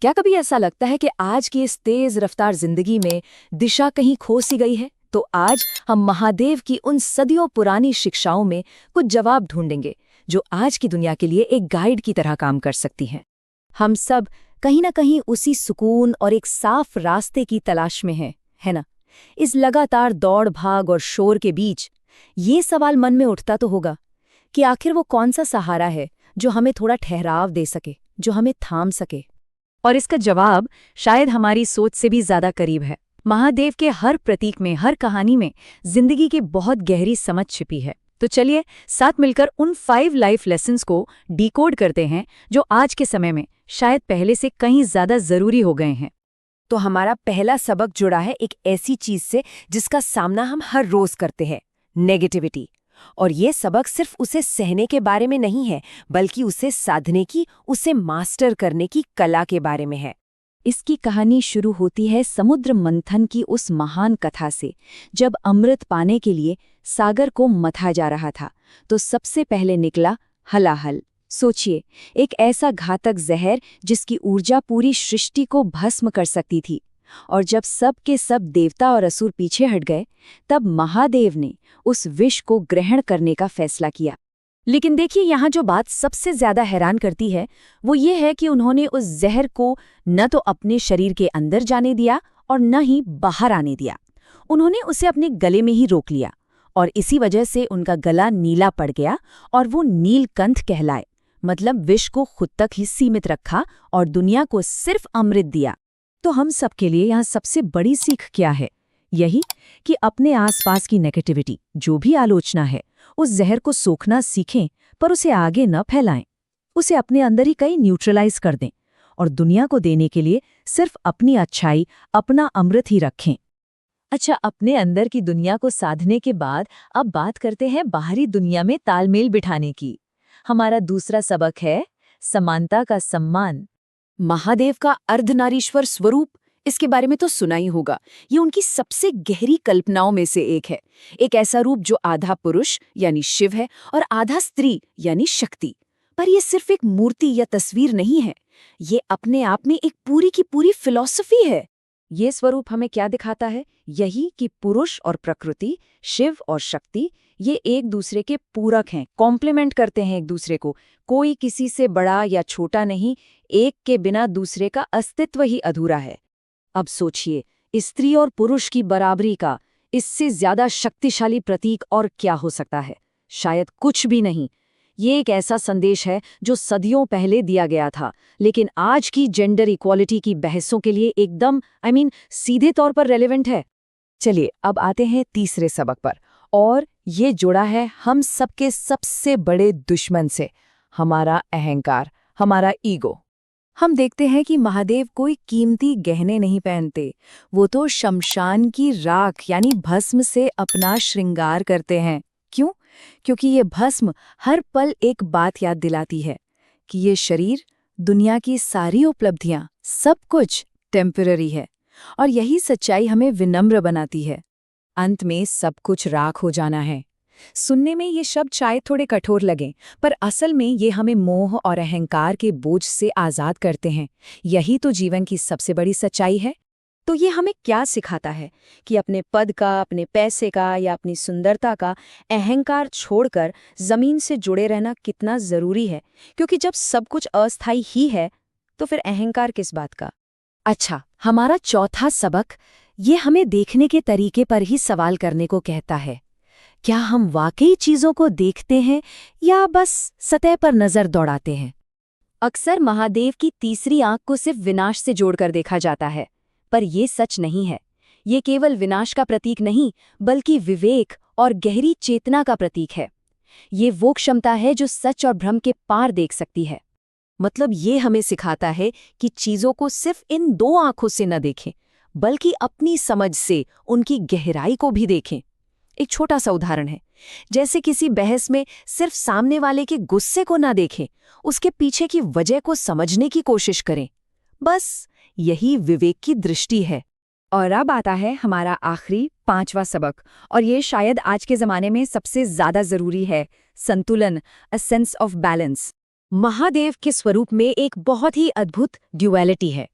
क्या कभी ऐसा लगता है कि आज की इस तेज रफ्तार जिंदगी में दिशा कहीं खो सी गई है? तो आज हम महादेव की उन सदियों पुरानी शिक्षाओं में कुछ जवाब ढूंढेंगे, जो आज की दुनिया के लिए एक गाइड की तरह काम कर सकती हैं। हम सब कहीं ना कहीं उसी सुकून और एक साफ रास्ते की तलाश में हैं, है ना? इस लगातार दौड़ भाग और शोर के बीच ये सवाल मन में उठता तो होगा कि आखिर वो कौन सा सहारा है जो हमें थोड़ा ठहराव दे सके, जो हमें थाम सके। और इसका जवाब शायद हमारी सोच से भी ज्यादा करीब है। महादेव के हर प्रतीक में, हर कहानी में जिंदगी की बहुत गहरी समझ छिपी है। तो चलिए साथ मिलकर उन 5 लाइफ लेसन्स को डिकोड करते हैं जो आज के समय में शायद पहले से कहीं ज्यादा जरूरी हो गए हैं। तो हमारा पहला सबक जुड़ा है एक ऐसी चीज से जिसका सामना हम हर रोज करते हैं, नेगेटिविटी। और ये सबक सिर्फ उसे सहने के बारे में नहीं है, बल्कि उसे साधने की, उसे मास्टर करने की कला के बारे में है। इसकी कहानी शुरू होती है समुद्र मंथन की उस महान कथा से, जब अमृत पाने के लिए सागर को मथा जा रहा था तो सबसे पहले निकला हलाहल। सोचिए, एक ऐसा घातक जहर जिसकी ऊर्जा पूरी सृष्टि को भस्म कर सकती थी। और जब सब के सब देवता और असुर पीछे हट गए, तब महादेव ने उस विष को ग्रहण करने का फैसला किया। लेकिन देखिए, यहाँ जो बात सबसे ज्यादा हैरान करती है वो ये है कि उन्होंने उस जहर को न तो अपने शरीर के अंदर जाने दिया और न ही बाहर आने दिया। उन्होंने उसे अपने गले में ही रोक लिया, और इसी वजह से उनका गला नीला पड़ गया और वो नीलकंठ कहलाए। मतलब विष को खुद तक ही सीमित रखा और दुनिया को सिर्फ अमृत दिया। तो हम सबके लिए यहाँ सबसे बड़ी सीख क्या है? यही कि अपने आसपास की नेगेटिविटी, जो भी आलोचना है, उस जहर को सोखना सीखें, पर उसे आगे न फैलाएं। उसे अपने अंदर ही कहीं न्यूट्रलाइज कर दें और दुनिया को देने के लिए सिर्फ अपनी अच्छाई, अपना अमृत ही रखें। अच्छा, अपने अंदर की दुनिया को साधने के बाद अब बात करते हैं बाहरी दुनिया में तालमेल बिठाने की। हमारा दूसरा सबक है समानता का सम्मान। महादेव का अर्धनारीश्वर स्वरूप, इसके बारे में तो सुना ही होगा। ये उनकी सबसे गहरी कल्पनाओं में से एक है। एक ऐसा रूप जो आधा पुरुष यानी शिव है और आधा स्त्री यानी शक्ति। पर यह सिर्फ एक मूर्ति या तस्वीर नहीं है, ये अपने आप में एक पूरी की पूरी फिलॉसफी है। ये स्वरूप हमें क्या दिखाता है? यही कि पुरुष और प्रकृति, शिव और शक्ति, ये एक दूसरे के पूरक हैं, कॉम्प्लीमेंट करते हैं एक दूसरे को। कोई किसी से बड़ा या छोटा नहीं, एक के बिना दूसरे का अस्तित्व ही अधूरा है। अब सोचिए, स्त्री और पुरुष की बराबरी का इससे ज्यादा शक्तिशाली प्रतीक और क्या हो सकता है? शायद कुछ भी नहीं। ये एक ऐसा संदेश है जो सदियों पहले दिया गया था, लेकिन आज की जेंडर इक्वालिटी की बहसों के लिए एकदम सीधे तौर पर रेलेवेंट है। चलिए अब आते हैं तीसरे सबक पर, और ये जुड़ा है हम सबके सबसे बड़े दुश्मन से, हमारा अहंकार, हमारा ईगो। हम देखते हैं कि महादेव कोई कीमती गहने नहीं पहनते, वो तो शमशान की राख यानी भस्म से अपना श्रृंगार करते हैं। क्यों? क्योंकि ये भस्म हर पल एक बात याद दिलाती है कि ये शरीर, दुनिया की सारी उपलब्धियां, सब कुछ टेम्पररी है। और यही सच्चाई हमें विनम्र बनाती है। अंत में सब कुछ राख हो जाना है। सुनने में ये शब्द शायद थोड़े कठोर लगें, पर असल में ये हमें मोह और अहंकार के बोझ से आज़ाद करते हैं। यही तो जीवन की सबसे बड़ी सच्चाई है। तो ये हमें क्या सिखाता है कि अपने पद का, अपने पैसे का या अपनी सुंदरता का अहंकार छोड़कर जमीन से जुड़े रहना कितना जरूरी है? क्योंकि जब सब कुछ अस्थायी ही है तो फिर अहंकार किस बात का? अच्छा, हमारा चौथा सबक ये हमें देखने के तरीके पर ही सवाल करने को कहता है। क्या हम वाकई चीजों को देखते हैं या बस सतह पर नजर दौड़ाते हैं? अक्सर महादेव की तीसरी आंख को सिर्फ विनाश से जोड़कर देखा जाता है, पर यह सच नहीं है। ये केवल विनाश का प्रतीक नहीं, बल्कि विवेक और गहरी चेतना का प्रतीक है। ये वो क्षमता है जो सच और भ्रम के पार देख सकती है। मतलब ये हमें सिखाता है कि चीजों को सिर्फ इन 2 आंखों से न देखें, बल्कि अपनी समझ से उनकी गहराई को भी देखें। एक छोटा सा उदाहरण है, जैसे किसी बहस में सिर्फ सामने वाले के गुस्से को ना देखें, उसके पीछे की वजह को समझने की कोशिश करें। बस यही विवेक की दृष्टि है। और अब आता है हमारा आखिरी 5वां सबक, और ये शायद आज के ज़माने में सबसे ज़्यादा ज़रूरी है, संतुलन, a sense of balance. Mahadev के स्वरूप में एक बहुत ही अद्भुत ड्युअलिटी है।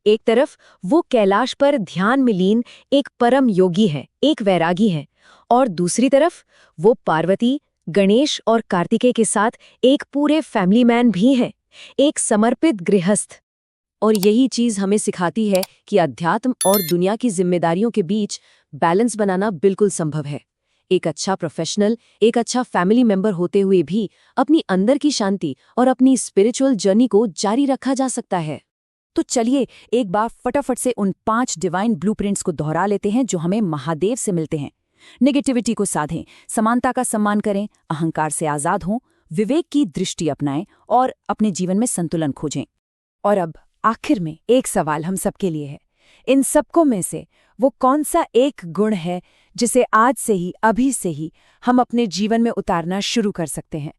एक तरफ वो कैलाश पर ध्यान में लीन एक परम योगी है, एक वैरागी है, और दूसरी तरफ वो पार्वती, गणेश और कार्तिकेय के साथ एक पूरे फैमिली मैन भी है, एक समर्पित गृहस्थ। और यही चीज हमें सिखाती है कि अध्यात्म और दुनिया की जिम्मेदारियों के बीच बैलेंस बनाना बिल्कुल संभव है। एक अच्छा प्रोफेशनल, एक अच्छा फैमिली मेंबर होते हुए भी अपनी अंदर की शांति और अपनी स्पिरिचुअल जर्नी को जारी रखा जा सकता है। तो चलिए एक बार फटाफट से उन 5 डिवाइन ब्लूप्रिंट्स को दोहरा लेते हैं जो हमें महादेव से मिलते हैं। नेगेटिविटी को साधें, समानता का सम्मान करें, अहंकार से आजाद हों, विवेक की दृष्टि अपनाएं और अपने जीवन में संतुलन खोजें। और अब आखिर में एक सवाल हम सबके लिए है, इन सबको में से वो कौन सा एक गुण है जिसे आज से ही, अभी से ही हम अपने जीवन में उतारना शुरू कर सकते हैं?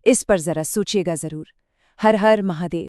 इस पर जरा सोचिएगा जरूर। हर हर महादेव।